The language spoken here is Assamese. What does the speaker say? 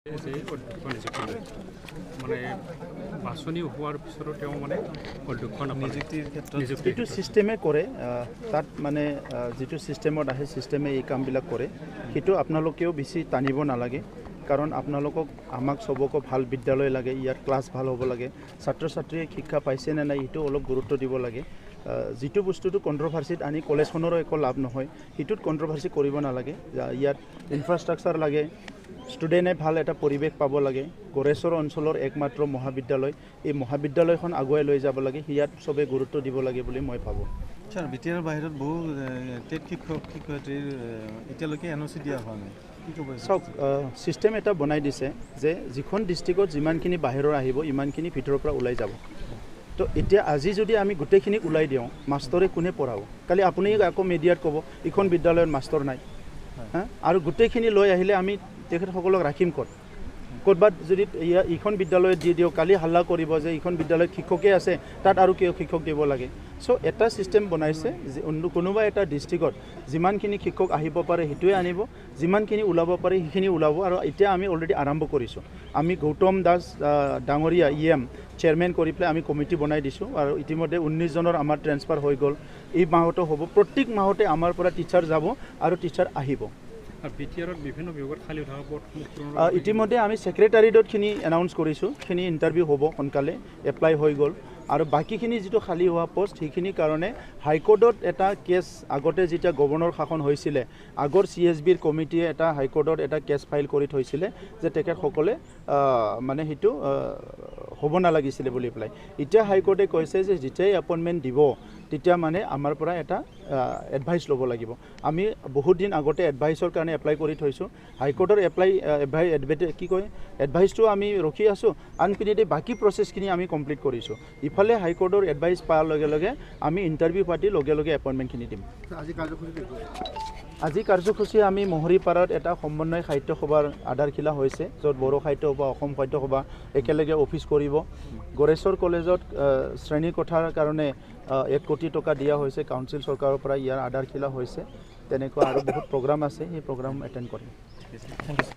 মানে বাছনি হোৱাৰ পিছত তেওঁ মানে অধ্যক্ষ নিযুক্তিৰ ক্ষেত্ৰত যিটো সিস্টেমে কৰে তাত মানে যিটো সিস্টেমত আহে সিস্টেমে এই কামবিলাক কৰে সেইটো আপোনালোকেও বেছি টানিব নালাগে কাৰণ আপোনালোকক আমাক সবকো ভাল বিদ্যালয় লাগে ইয়াৰ ক্লাছ ভাল হ'ব লাগে ছাত্ৰ ছাত্ৰীয়ে শিক্ষা পাইছে নে নাই সেইটো অলপ গুৰুত্ব দিব লাগে যিটো বস্তুটো কন্ট্ৰভাৰ্সিত আনি কলেজখনৰ একো লাভ নহয় হিটোত কন্ট্ৰভাৰ্সি কৰিব নালাগে ইয়াত ইনফ্ৰাষ্ট্ৰাকচাৰ লাগে স্টুডেন্টে ভাল এটা পৰিৱেশ পাব লাগে গৰেশ্বৰ অঞ্চলৰ একমাত্ৰ মহাবিদ্যালয় এই মহাবিদ্যালয়খন আগুৱাই লৈ যাব লাগে ইয়াত সবে গুৰুত্ব দিব লাগে বুলি মই ভাবো স্যাৰ বিটিআৰ বাহিৰত বহু টেট শিক্ষয়িত্ৰীৰ এতিয়ালৈকে এনঅচি দিয়া হোৱা নাই সব সিস্টেম এটা বনাই দিছে যে যিখন ডিস্ট্ৰিক্টত যিমানখিনি বাহিৰৰ আহিব ইমানখিনি ভিতৰৰ পৰা ওলাই যাব তো এতিয়া আজি যদি আমি গোটেইখিনি ওলাই দিওঁ মাষ্টৰে কোনে পঢ়াব কালি আপুনি আকৌ মিডিয়াত ক'ব ইখন বিদ্যালয়ৰ মাষ্টৰ নাই হ্যাঁ আৰু গোটেইখিনি লৈ আহিলে আমি তেখেতসকলক ৰাখিম ক'তবাত যদি ইখন বিদ্যালয়ত দি দিওঁ কালি হাল্লা কৰিব যে ইখন বিদ্যালয়ত শিক্ষকে আছে তাত আৰু কিয় শিক্ষক দিব লাগে সো এটা সিস্টেম বনাইছে যে কোনোবা এটা ডিস্ট্ৰিক্টত যিমানখিনি শিক্ষক আহিব পাৰে সেইটোৱে আনিব যিমানখিনি ওলাব পাৰে সেইখিনি ওলাব আৰু এতিয়া আমি অলৰেডি আৰম্ভ কৰিছোঁ আমি গৌতম দাস ডাঙৰীয়া ইএম চেয়াৰমেন কৰি পেলাই আমি কমিটি বনাই দিছোঁ আৰু ইতিমধ্যে 19 জনৰ আমাৰ ট্ৰান্সফাৰ হৈ গ'ল এই মাহতো হ'ব প্ৰত্যেক মাহতে আমাৰ পৰা টিচাৰ যাব আৰু টিচাৰ আহিব বিটিআৰত বিভিন্ন বিভাগত খালি উঠা ইতিমধ্যে আমি সেক্ৰেটাৰিয়েটখিনি এনাউন্স কৰিছোঁ খিনি ইণ্টাৰভিউ হ'ব সোনকালে এপ্লাই হৈ গ'ল আৰু বাকিখিনি যেটো খালি হোৱা পোষ্ট সেইখিনিৰ কাৰণে হাইকোৰ্টত এটা কেছ আগতে যেতিয়া গভৰ্ণৰ শাসন হৈছিল আগৰ সিএসবিৰ কমিটিয়ে এটা হাইকোৰ্টত এটা কেছ ফাইল কৰি থৈছিল যে তেখেতসকলে মানে হেতু হ'ব নালাগিছিল বুলি পেলাই এতিয়া হাইকোৰ্টে কৈছে যে যেতিয়াই এপইণ্টমেণ্ট দিব তেতিয়া মানে আমাৰ পৰা এটা এডভাইস ল'ব লাগিব আমি বহুত দিন আগতে এডভাইসৰ কাৰণে এপ্লাই কৰি থৈছোঁ হাইকোৰ্টৰ এডভাইসটো আমি ৰখি আছোঁ আনপিনে বাকি প্ৰচেছখিনি আমি কমপ্লিট কৰিছোঁ ইফালে হাইকোৰ্টৰ এডভাইস পাৱাৰ লগে লগে আমি ইণ্টাৰভিউ পাতি লগে লগে এপইণ্টমেণ্টখিনি দিম আজি কাৰ্যসূচী আমি মহৰীপাৰাত এটা সমন্বয় সাহিত্য সভাৰ আধাৰশিলা হৈছে য'ত বড়ো সাহিত্য সভা অসম সাহিত্য সভা একেলগে অফিচ কৰিব গৰেশ্বৰ কলেজত শ্ৰেণী কোঠাৰ কাৰণে 1 কোটি টকা দিয়া হৈছে কাউন্সিল চৰকাৰৰ পৰা ইয়াৰ আধাৰশিলা হৈছে তেনেকুৱা আৰু বহুত প্ৰগ্ৰাম আছে এই প্ৰগ্ৰাম এটেণ্ড কৰিম